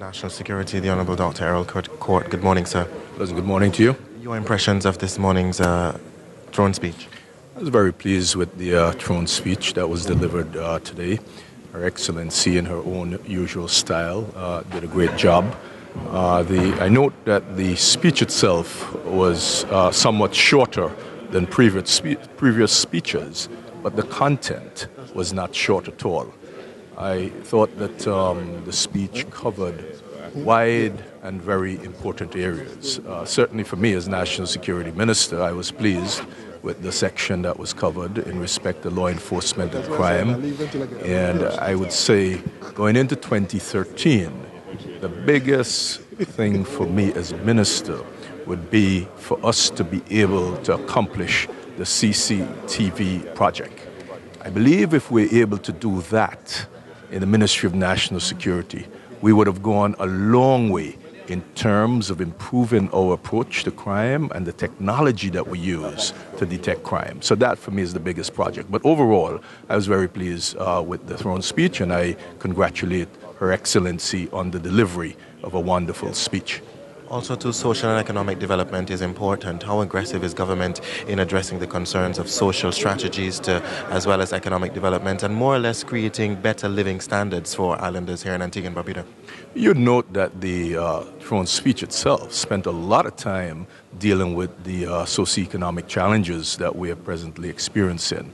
National Security, the Honourable Dr. Errol Cort. Good morning, sir. Pleasant good morning to you. Your impressions of this morning's throne speech? I was very pleased with the throne speech that was delivered today. Her Excellency, in her own usual style, did a great job. I note that the speech itself was somewhat shorter than previous speeches, but the content was not short at all. I thought that the speech covered wide and very important areas. Certainly for me as National Security Minister, I was pleased with the section that was covered in respect to law enforcement and crime. And I would say going into 2013, the biggest thing for me as Minister would be for us to be able to accomplish the CCTV project. I believe if we're able to do that in the Ministry of National Security, we would have gone a long way in terms of improving our approach to crime and the technology that we use to detect crime. So that, for me, is the biggest project. But overall, I was very pleased with the throne speech, and I congratulate Her Excellency on the delivery of a wonderful speech. Also, too, social and economic development is important. How aggressive is government in addressing the concerns of social strategies as well as economic development and more or less creating better living standards for islanders here in Antigua and Barbuda? You'd note that the throne speech itself spent a lot of time dealing with the socioeconomic challenges that we are presently experiencing.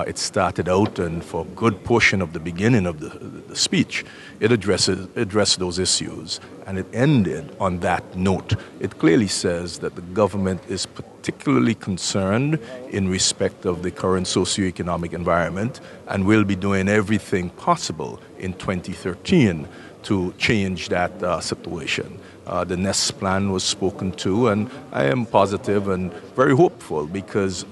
It started out, and for a good portion of the beginning of the speech, it addressed those issues, and it ended on that note. It clearly says that the government is particularly concerned in respect of the current socioeconomic environment and will be doing everything possible in 2013 to change that situation. The NEST plan was spoken to, and I am positive and very hopeful because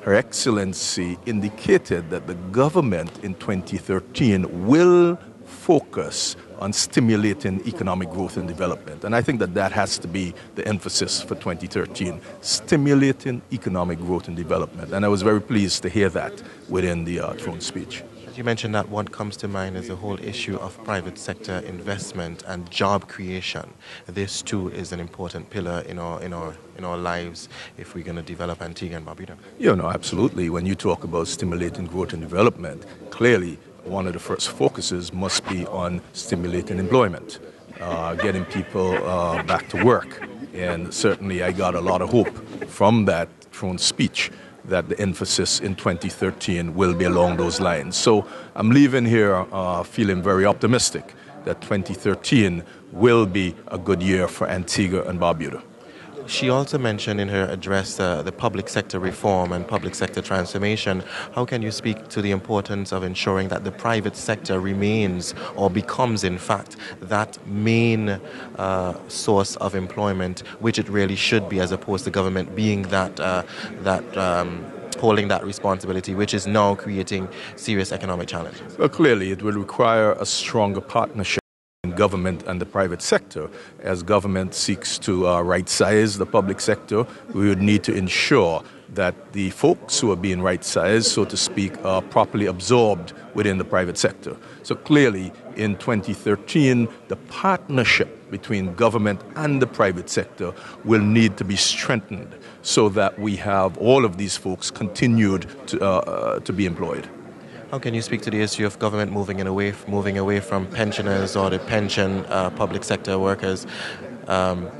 Her Excellency indicated that the government in 2013 will focus on stimulating economic growth and development. And I think that that has to be the emphasis for 2013, stimulating economic growth and development. And I was very pleased to hear that within the throne speech. You mentioned that what comes to mind is the whole issue of private sector investment and job creation. This too is an important pillar in our lives if we're going to develop Antigua and Barbuda. Yeah, no, absolutely. When you talk about stimulating growth and development, clearly one of the first focuses must be on stimulating employment, getting people back to work. And certainly I got a lot of hope from that throne speech that the emphasis in 2013 will be along those lines. So I'm leaving here feeling very optimistic that 2013 will be a good year for Antigua and Barbuda. She also mentioned in her address the public sector reform and public sector transformation. How can you speak to the importance of ensuring that the private sector remains or becomes, in fact, that main source of employment, which it really should be, as opposed to government being holding that responsibility, which is now creating serious economic challenges? Well, clearly it will require a stronger partnership in government and the private sector. As government seeks to right-size the public sector, we would need to ensure that the folks who are being right-sized, so to speak, are properly absorbed within the private sector. So clearly, in 2013, the partnership between government and the private sector will need to be strengthened so that we have all of these folks continued to be employed. How can you speak to the issue of government moving away from pensioners or the pension public sector workers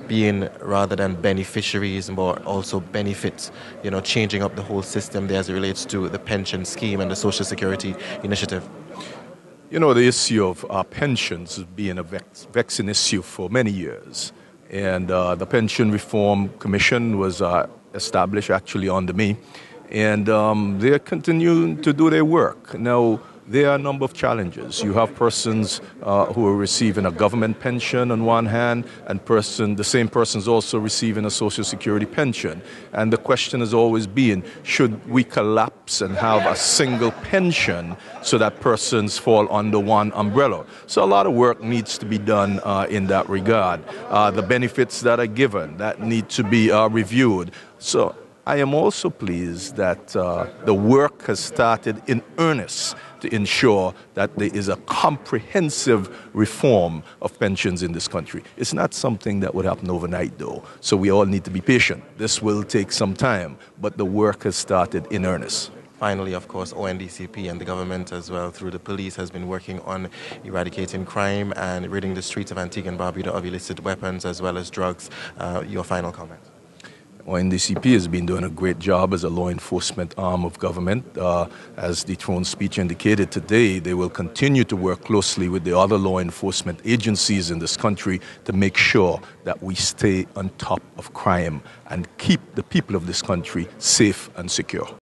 being rather than beneficiaries, but also benefits, changing up the whole system there as it relates to the pension scheme and the Social Security initiative? The issue of pensions has been a vexing issue for many years. And the Pension Reform Commission was established actually under me. And they're continuing to do their work. Now, there are a number of challenges. You have persons who are receiving a government pension on one hand, and the same person is also receiving a Social Security pension. And the question has always been, should we collapse and have a single pension so that persons fall under one umbrella? So a lot of work needs to be done in that regard. The benefits that are given, that need to be reviewed. So I am also pleased that the work has started in earnest to ensure that there is a comprehensive reform of pensions in this country. It's not something that would happen overnight, though, so we all need to be patient. This will take some time, but the work has started in earnest. Finally, of course, ONDCP and the government as well through the police has been working on eradicating crime and ridding the streets of Antigua and Barbuda of illicit weapons as well as drugs. Your final comment? NDCP has been doing a great job as a law enforcement arm of government. As the throne speech indicated today, they will continue to work closely with the other law enforcement agencies in this country to make sure that we stay on top of crime and keep the people of this country safe and secure.